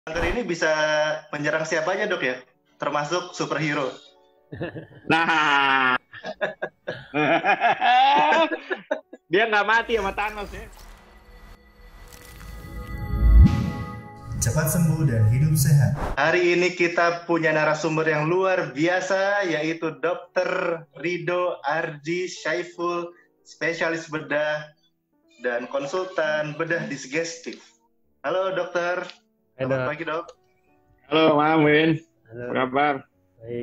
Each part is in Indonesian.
Kanker ini bisa menyerang siapa aja, Dok, ya? Termasuk superhero. Nah, dia nggak mati sama Thanos ya. Cepat sembuh dan hidup sehat. Hari ini kita punya narasumber yang luar biasa, yaitu Dr. Ridho Arji Syaiful, spesialis bedah dan konsultan bedah digestif. Halo, Dokter. Selamat pagi, Dok. Halo, Mam Win. Halo. Apa kabar? Baik.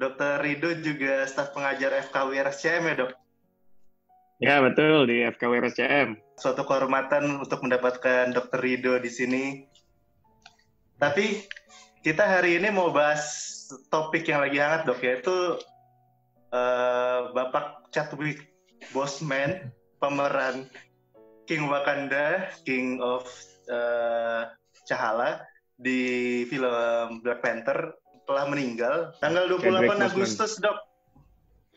Dr. Ridho juga staf pengajar FKW RSCM ya, Dok? Ya, betul, di FKW RSCM. Suatu kehormatan untuk mendapatkan Dr. Ridho di sini. Tapi kita hari ini mau bahas topik yang lagi hangat, Dok, yaitu Bapak Chadwick Boseman, pemeran King Wakanda, King of T'Challa di film Black Panther telah meninggal tanggal 28 Agustus, Dok.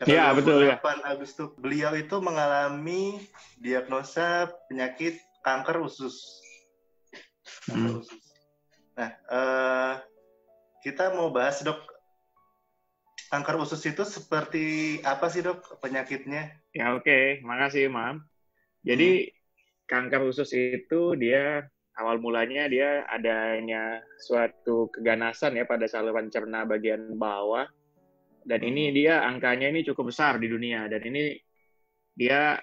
Iya, betul ya. 28 Agustus. Beliau itu mengalami diagnosa penyakit kanker usus. Kanker usus. Nah, kita mau bahas, Dok, kanker usus itu seperti apa sih, Dok, penyakitnya? Ya, oke. Makasih, Mam. Jadi, kanker usus itu dia awal mulanya dia adanya suatu keganasan ya pada saluran cerna bagian bawah. Dan ini dia angkanya ini cukup besar di dunia, dan ini dia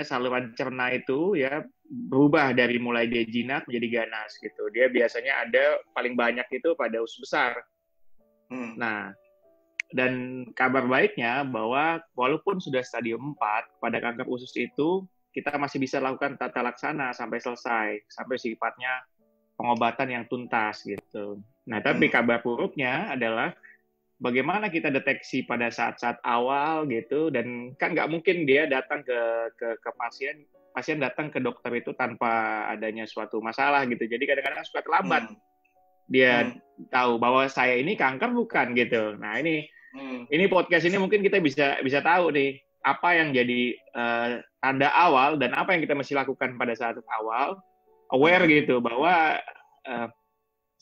saluran cerna itu ya berubah dari mulai dia jinak menjadi ganas gitu. Dia biasanya ada paling banyak itu pada usus besar. Nah, dan kabar baiknya bahwa walaupun sudah stadium 4 pada kanker usus itu kita masih bisa lakukan tata laksana sampai selesai, sampai sifatnya pengobatan yang tuntas gitu. Nah, tapi kabar buruknya adalah bagaimana kita deteksi pada saat-saat awal gitu, dan kan nggak mungkin dia datang ke pasien datang ke dokter itu tanpa adanya suatu masalah gitu. Jadi kadang-kadang suka terlambat dia tahu bahwa saya ini kanker bukan gitu. Nah ini podcast ini mungkin kita bisa tahu nih apa yang jadi tanda awal dan apa yang kita mesti lakukan pada saat awal, aware gitu bahwa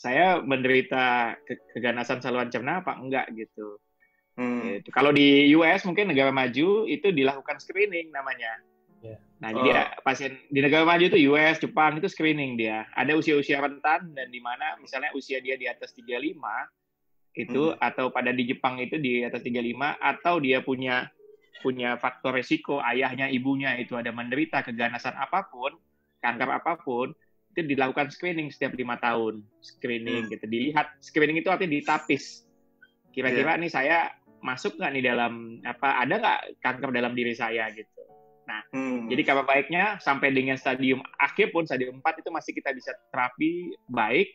saya menderita keganasan saluran cerna apa enggak gitu. Gitu. Kalau di US mungkin negara maju itu dilakukan screening namanya. Nah, jadi pasien di negara maju itu US, Jepang itu screening dia. Ada usia-usia rentan dan di mana misalnya usia dia di atas 35 itu atau pada di Jepang itu di atas 35 atau dia punya faktor resiko ayahnya, ibunya itu ada menderita keganasan apapun, kanker apapun, itu dilakukan screening setiap 5 tahun. Screening gitu. Dilihat, screening itu artinya ditapis. Kira-kira nih saya masuk nggak nih dalam, ada nggak kanker dalam diri saya gitu. Nah, jadi kabar baiknya sampai dengan stadium akhir pun, stadium 4 itu masih kita bisa terapi baik,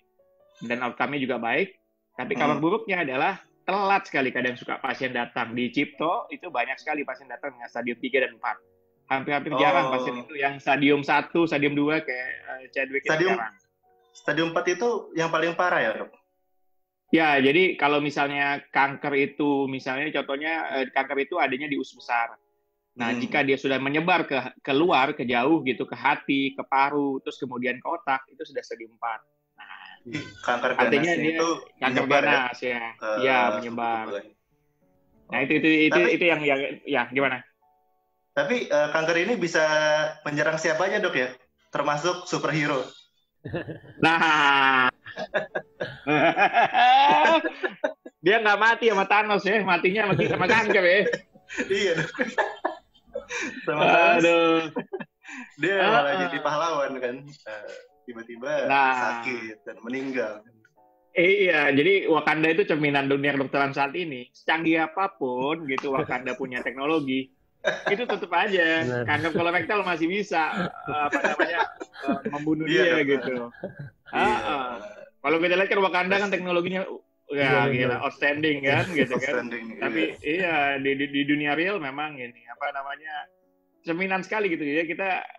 dan outcome-nya juga baik. Tapi kabar buruknya adalah telat sekali kadang suka pasien datang. Di Cipto itu banyak sekali pasien datang dengan stadium 3 dan 4. Hampir jarang pasien itu yang stadium 1, stadium 2 kayak Chadwick itu jarang. Stadium 4 itu yang paling parah ya, Dok? Ya, jadi kalau misalnya kanker itu, misalnya contohnya kanker itu adanya di usus besar. Nah, jika dia sudah menyebar ke luar, ke jauh gitu, ke hati, ke paru, terus kemudian ke otak, itu sudah stadium 4. Nah, kanker artinya ganas dia itu kanker ganas ya menyebar. Nah, itu yang gimana? Tapi kanker ini bisa menyerang siapa aja, Dok, ya? Termasuk superhero. Nah, dia nggak mati sama Thanos ya, matinya sama kanker ya. Iya, Dok. Aduh. Dia malah jadi pahlawan kan. Tiba-tiba sakit dan meninggal. Iya, jadi Wakanda itu cerminan dunia kedokteran saat ini. Secanggih apapun gitu Wakanda punya teknologi, itu tetap aja kanker kolorektal masih bisa membunuh dia gitu. Kalau kita lihat kan Wakanda kan teknologinya gila outstanding kan gitu kan. Tapi iya di dunia real memang ini cerminan sekali gitu ya,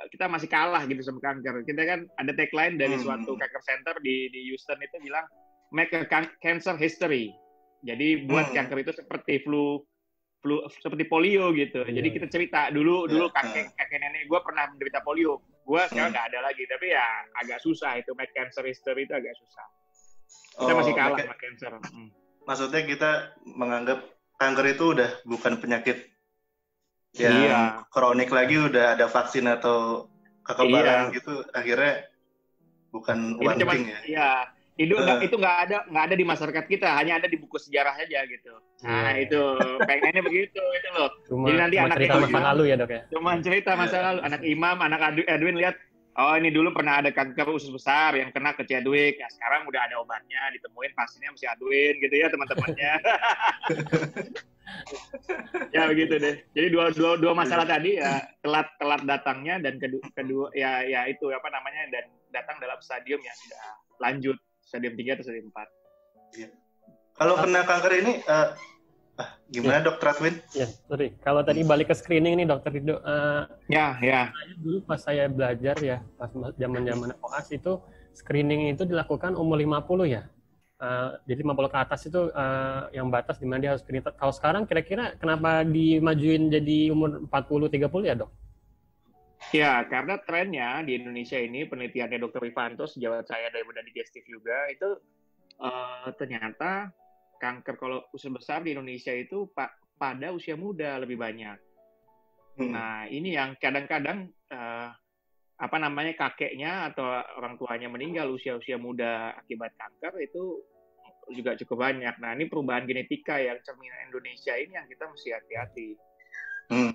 kita masih kalah gitu sama kanker. Kita kan ada tagline dari suatu kanker center di Houston itu bilang make a cancer history. Jadi buat kanker itu seperti flu seperti polio gitu. Jadi kita cerita dulu kakek nenek gue pernah menderita polio. Gua sekarang nggak ada lagi, tapi ya agak susah itu make cancer history itu agak susah. Kita masih kalah sama cancer. Maksudnya kita menganggap kanker itu udah bukan penyakit yang kronik lagi, udah ada vaksin atau kekebalan gitu, akhirnya bukan one thing ya. Iya. Itu nggak ada di masyarakat kita, hanya ada di buku sejarah saja gitu. Nah itu pengennya begitu itu loh. Jadi nanti anak cerita masa lalu ya dok ya. Cuma cerita masa lalu. Anak Imam, anak Edwin lihat, oh ini dulu pernah ada kanker usus besar yang kena ke Chadwick. Ya sekarang udah ada obatnya, ditemuin pastinya masih Edwin gitu ya teman-temannya. Ya begitu deh. Jadi dua masalah tadi ya telat datangnya dan kedua ya itu apa namanya dan datang dalam stadium yang sudah lanjut. Stadium 3 atau stadium 4. Iya. Kalau kena kanker ini, gimana Dokter Edwin? Ya, sorry. Kalau tadi balik ke screening nih Dokter Rido. Ya. Dulu pas saya belajar ya, pas zaman-zaman koas itu, screening itu dilakukan umur 50 ya. Jadi 50 ke atas itu yang batas di mana dia harus screening. Kalau sekarang kira-kira kenapa dimajuin jadi umur 40-30 ya dok? Ya, karena trennya di Indonesia ini, penelitiannya Dr. Rifanto, sejawat saya dari Bedah Digestif juga, itu ternyata kanker kalau usus besar di Indonesia itu pada usia muda lebih banyak. Nah, ini yang kadang-kadang kakeknya atau orang tuanya meninggal usia-usia muda akibat kanker itu juga cukup banyak. Nah, ini perubahan genetika yang cerminan Indonesia ini yang kita mesti hati-hati.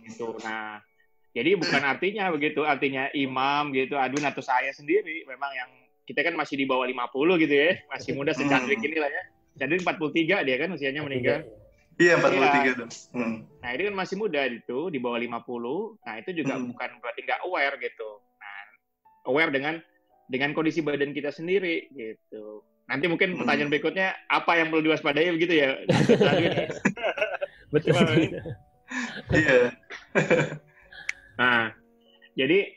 Gitu. Nah, jadi bukan artinya begitu, artinya Imam gitu, Adun atau saya sendiri, memang yang kita kan masih di bawah 50 gitu ya, masih muda secadrik inilah ya. Jadi 43 dia kan usianya meninggal. Iya, 43 dong. Nah, ini kan masih muda itu, di bawah 50. Nah, itu juga bukan berarti nggak aware gitu. Nah, aware dengan kondisi badan kita sendiri gitu. Nanti mungkin pertanyaan berikutnya, apa yang perlu diwaspadai begitu ya? Betul. Iya. Nah, jadi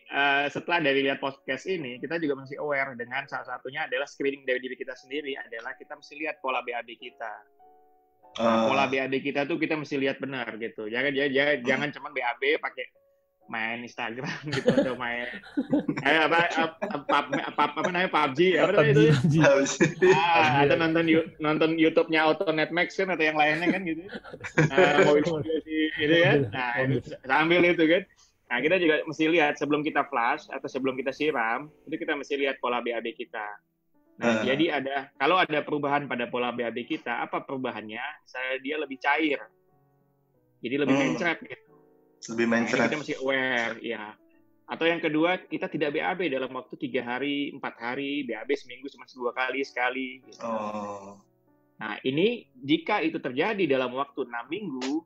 setelah dari lihat podcast ini, kita juga mesti aware dengan salah satunya adalah screening dari diri kita sendiri adalah kita mesti lihat pola BAB kita. Pola BAB kita tuh kita mesti lihat benar gitu. Jangan cuma BAB pakai main Instagram gitu atau main PUBG itu atau nonton YouTube-nya Autonet Max kan atau yang lainnya kan gitu. Mobil gitu kan. Nah, sambil itu kan. Nah, kita juga mesti lihat sebelum kita flush atau sebelum kita siram, itu kita mesti lihat pola BAB kita. Nah, jadi kalau ada perubahan pada pola BAB kita, apa perubahannya? Misalnya dia lebih cair. Jadi lebih mencret gitu. Lebih mencret. Nah, kita mesti aware, ya. Atau yang kedua, kita tidak BAB dalam waktu 3 hari, 4 hari, BAB seminggu cuma 2 kali, sekali. Gitu. Nah, ini jika itu terjadi dalam waktu 6 minggu,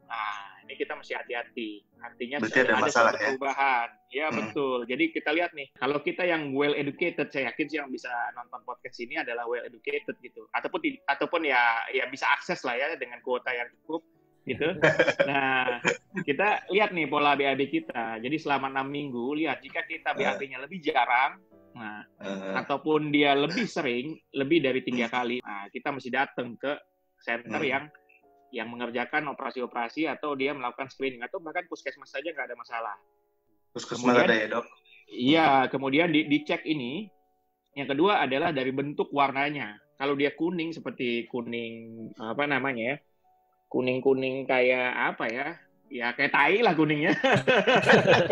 ini kita mesti hati-hati. Artinya ada masalah ya? Perubahan. Ya, betul. Jadi kita lihat nih, kalau kita yang well educated, saya yakin sih yang bisa nonton podcast ini adalah well educated gitu. Ataupun ya bisa akses lah ya dengan kuota yang cukup gitu. Nah, kita lihat nih pola BAB kita. Jadi selama 6 minggu, lihat jika kita BAB-nya lebih jarang, ataupun dia lebih sering, lebih dari 3 kali, kita mesti datang ke center yang mengerjakan operasi-operasi atau dia melakukan screening atau bahkan puskesmas saja nggak ada masalah. Puskesmas ada ya dok? Iya, kemudian dicek ini. Yang kedua adalah dari bentuk warnanya. Kalau dia kuning seperti kuning kuning kayak apa ya? Ya kayak tai lah kuningnya.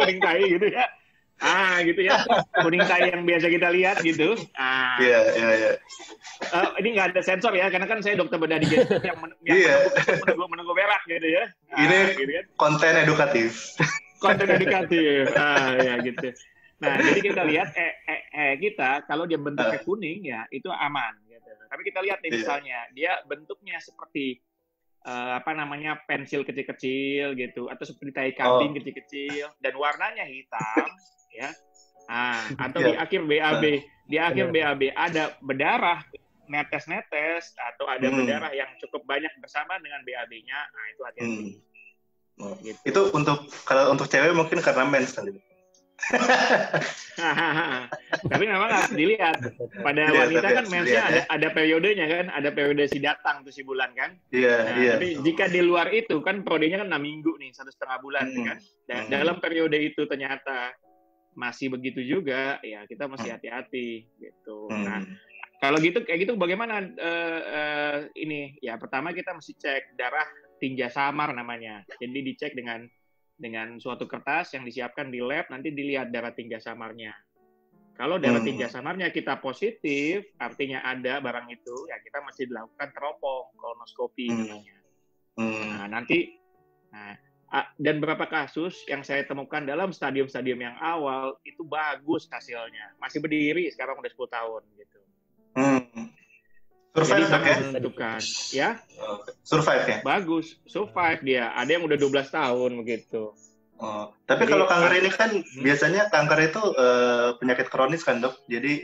Kuning tai gitu ya. Gitu ya. Kuning tai yang biasa kita lihat gitu. Iya. Ini nggak ada sensor ya, karena kan saya dokter bedah digestif yang menunggu berak gitu ya. Ini gitu kan. Konten edukatif. Konten edukatif. Ya gitu. Nah, jadi kita lihat kita kalau dia bentuknya kuning ya itu aman gitu. Tapi kita lihat nih misalnya dia bentuknya seperti pensil kecil-kecil gitu atau seperti tai kambing kecil-kecil dan warnanya hitam ya. Atau di akhir BAB ada berdarah netes-netes atau ada berdarah yang cukup banyak bersama dengan BAB-nya. Nah, itu hati-hati. Gitu. Itu kalau untuk cewek mungkin karena mens kali. Tapi memang harus dilihat. Pada wanita kan mensnya ada periodenya kan, ada periode si datang tuh si bulan kan. Iya. Tapi jika di luar itu kan periodenya kan 6 minggu nih, 1,5 bulan kan. Dan dalam periode itu ternyata masih begitu juga, ya kita mesti hati-hati gitu. Nah, kalau gitu kayak gitu bagaimana ini? Ya pertama kita mesti cek darah tinja samar namanya. Jadi dicek dengan suatu kertas yang disiapkan di lab, nanti dilihat darah tinja samarnya. Kalau darah tinja samarnya kita positif, artinya ada barang itu, ya kita mesti dilakukan teropong, kolonoskopi namanya. Nah, nanti, dan beberapa kasus yang saya temukan dalam stadium-stadium yang awal, itu bagus hasilnya. Masih berdiri, sekarang udah 10 tahun. Gitu. Survive jadi ya? menentukan, ya? Survive ya? Bagus, survive dia. Ada yang udah 12 tahun begitu. Oh, tapi jadi, kalau kanker ini kan biasanya kanker itu penyakit kronis kan dok, jadi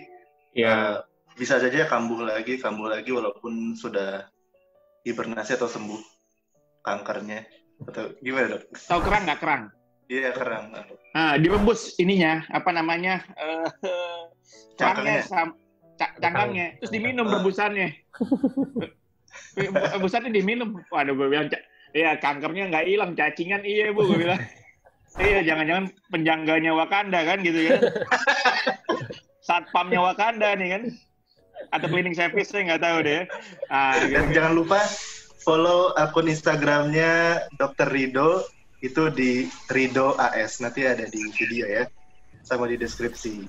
bisa saja kambuh lagi walaupun sudah hibernasi atau sembuh kankernya, atau gimana dok? Tahu kerang nggak kerang? Iya kerang. Nah, direbus ininya apa namanya cangkangnya, terus diminum rebusannya. Rebusannya diminum. Waduh, gue bilang ya kankernya nggak hilang, cacingan iya bu, gue bilang. Iya, jangan-jangan penjangganya Wakanda kan gitu ya. Satpamnya Wakanda nih kan. Atau cleaning service, saya nggak tahu deh. Dan jangan lupa follow akun Instagramnya Dr. Rido, itu di Rido AS. Nanti ada di video ya, sama di deskripsi.